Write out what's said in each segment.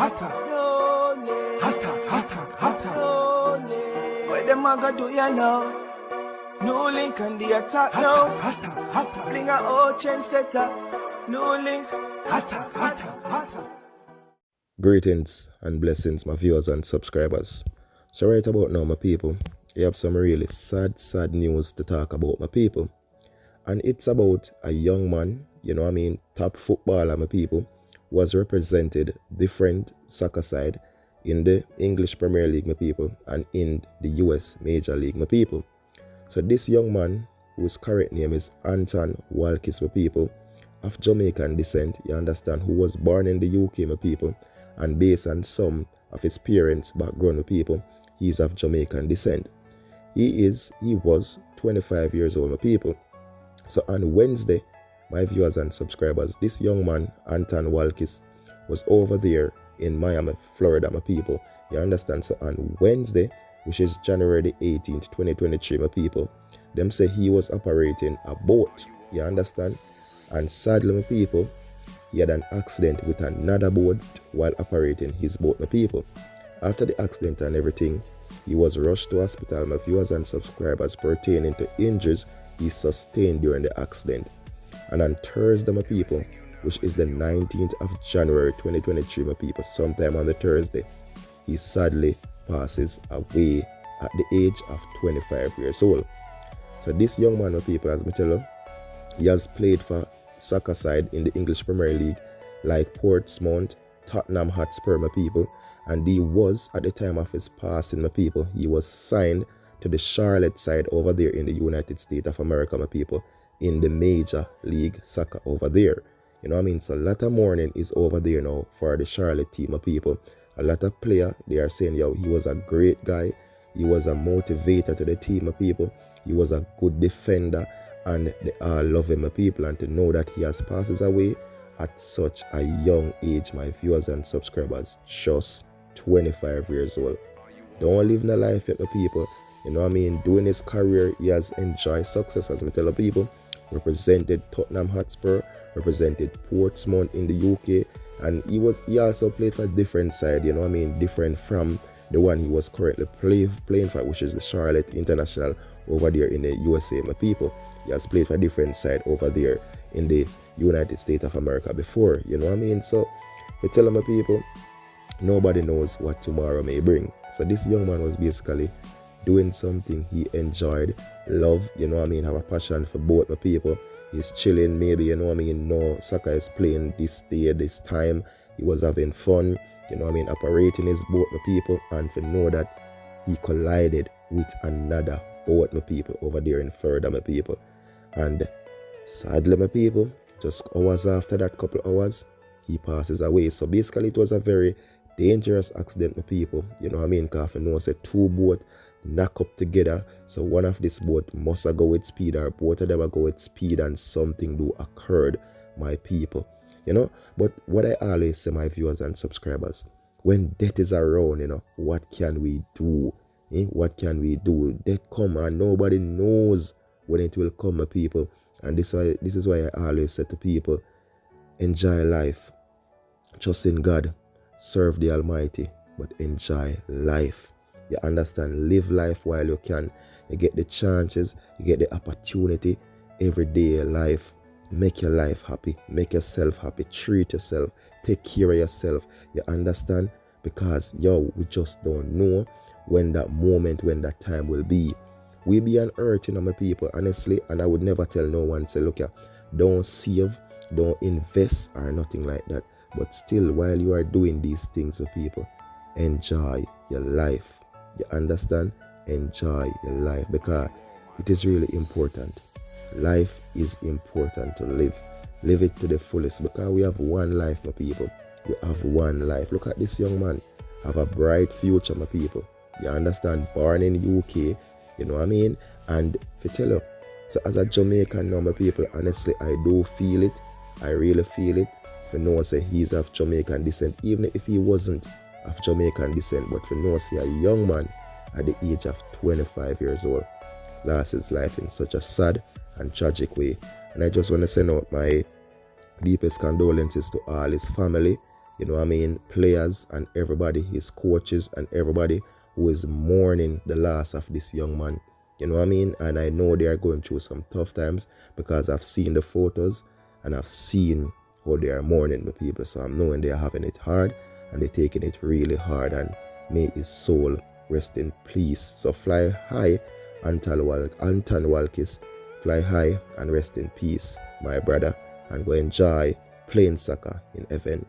What them a go do ya now? NEWLINK and the attack now. Bring a old trendsetter. NEWLINK. Greetings and blessings, my viewers and subscribers. So right about now, my people, I have some really sad news to talk about, my people. And it's about a young man, top footballer, my people, was represented different soccer side in the English Premier League, my people, and in the US Major League, my people. So this young man, whose current name is Aton, my people, of Jamaican descent, you understand, who was born in the UK, my people, and based on some of his parents' background, my people, he is of Jamaican descent. He was 25 years old, my people. So on Wednesday, my viewers and subscribers, this young man, Aton Walkis, was over there in Miami, Florida, my people. You understand? So on Wednesday, which is January the 18th, 2023, my people, them say he was operating a boat. You understand? And sadly, my people, he had an accident with another boat while operating his boat, my people. After the accident and everything, he was rushed to hospital, my viewers and subscribers, pertaining to injuries he sustained during the accident. And on Thursday, my people, which is the 19th of January 2023, my people, sometime on the Thursday, he sadly passes away at the age of 25 years old. So this young man, my people, as I tell you, he has played for soccer side in the English Premier League like Portsmouth, Tottenham Hotspur, my people, and he was, at the time of his passing, my people, he was signed to the Charlotte side over there in the United States of America, my people, in the Major League Soccer over there. You know what I mean? So a lot of mourning is over there now for the Charlotte team, my people. A lot of players, they are saying, yo, he was a great guy. He was a motivator to the team, my people. He was a good defender, and they all love him, my people. And to know that he has passes away at such a young age, my viewers and subscribers, just 25 years old. Don't live in a life yet, my people. You know what I mean? Doing his career, he has enjoyed success, as I tell the people. Represented Tottenham Hotspur, represented Portsmouth in the UK, and he also played for a different side, you know what I mean, different from the one he was currently playing for, which is the Charlotte International over there in the USA, my people. He has played for a different side over there in the United States of America before, you know what I mean. So I tell my people, nobody knows what tomorrow may bring. So this young man was basically doing something he enjoyed, love, you know what I mean, have a passion for both my people. He's chilling, maybe, you know what I mean, no soccer is playing this day, this time. He was having fun, you know what I mean, operating his boat, my people, and to know that he collided with another boat, my people, over there in Florida, my people. And sadly, my people, just hours after that, couple hours, he passes away. So basically, it was a very dangerous accident, my people, you know what I mean, because you know, say two boats knock up together, so one of this boat must go with speed, or both of them go with speed, and something do occurred, my people, you know. But what I always say, my viewers and subscribers, when death is around, you know, what can we do? What can we do? Death come and nobody knows when it will come, my people. And this is why I always say to people, enjoy life, trust in God, serve the Almighty, but enjoy life. You understand? Live life while you can. You get the chances, you get the opportunity. Everyday life, make your life happy, make yourself happy, treat yourself, take care of yourself. You understand? Because yo, we just don't know when that moment, when that time will be. We be on earth, you know, my people, honestly, and I would never tell no one, say, look, don't save, don't invest, or nothing like that. But still, while you are doing these things, people, enjoy your life. You understand? Enjoy your life, because it is really important. Life is important to live. Live it to the fullest, because we have one life, my people. We have one life. Look at this young man. Have a bright future, my people. You understand? Born in UK, you know what I mean? And to tell you, so as a Jamaican now, my people, honestly, I do feel it. I really feel it. For no say he's of Jamaican descent, even if he wasn't of Jamaican descent, but for no say a young man at the age of 25 years old lost his life in such a sad and tragic way. And I just want to send out my deepest condolences to all his family, you know what I mean, players and everybody, his coaches and everybody who is mourning the loss of this young man. You know what I mean? And I know they are going through some tough times because I've seen the photos and I've seen how they are mourning the people. So I'm knowing they are having it hard and they're taking it really hard. And may his soul rest in peace. So fly high, Aton Walkis. Fly high and rest in peace, my brother. And go enjoy playing soccer in heaven.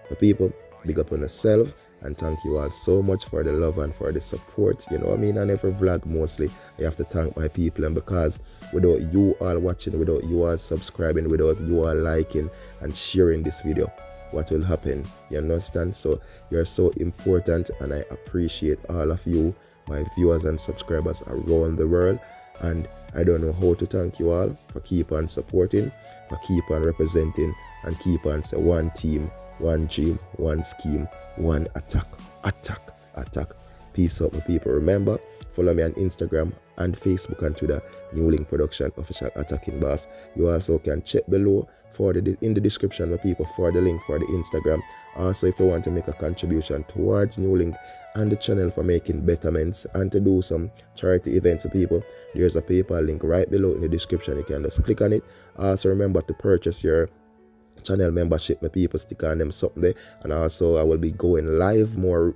The people, big up on yourself, and thank you all so much for the love and for the support. You know what I mean? On every vlog mostly, I have to thank my people, and because without you all watching, without you all subscribing, without you all liking and sharing this video, what will happen? You understand? So you're so important, and I appreciate all of you, my viewers and subscribers around the world. And I don't know how to thank you all for keep on supporting, for keep on representing, and keep on say one team, one dream, one scheme, one attack. Peace out, my people. Remember, follow me on Instagram and Facebook and Twitter, NEWLINK Production Official Attacking Boss. You also can check below in the description, my people, for the link for the Instagram. Also, if you want to make a contribution towards NEWLINK and the channel for making betterments and to do some charity events, people, there's a PayPal link right below in the description. You can just click on it. Also, remember to purchase your channel membership, my people. Stick on them something there. And also I will be going live more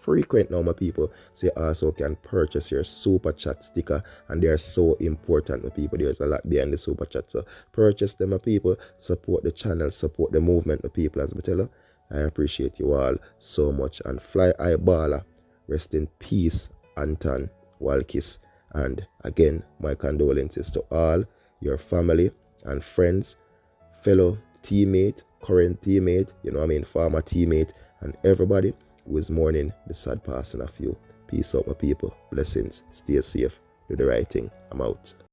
frequent now, my people, so you also can purchase your super chat sticker, and they are so important, my people. There's a lot behind the super chat, so purchase them, my people. Support the channel, support the movement, my people. As I tell you, I appreciate you all so much. And fly high, baller, rest in peace, Aton Walkis. And again, my condolences to all your family and friends, fellow teammate, current teammate, you know what I mean, former teammate, and everybody who is mourning the sad passing of you. Peace out, my people. Blessings. Stay safe. Do the right thing. I'm out.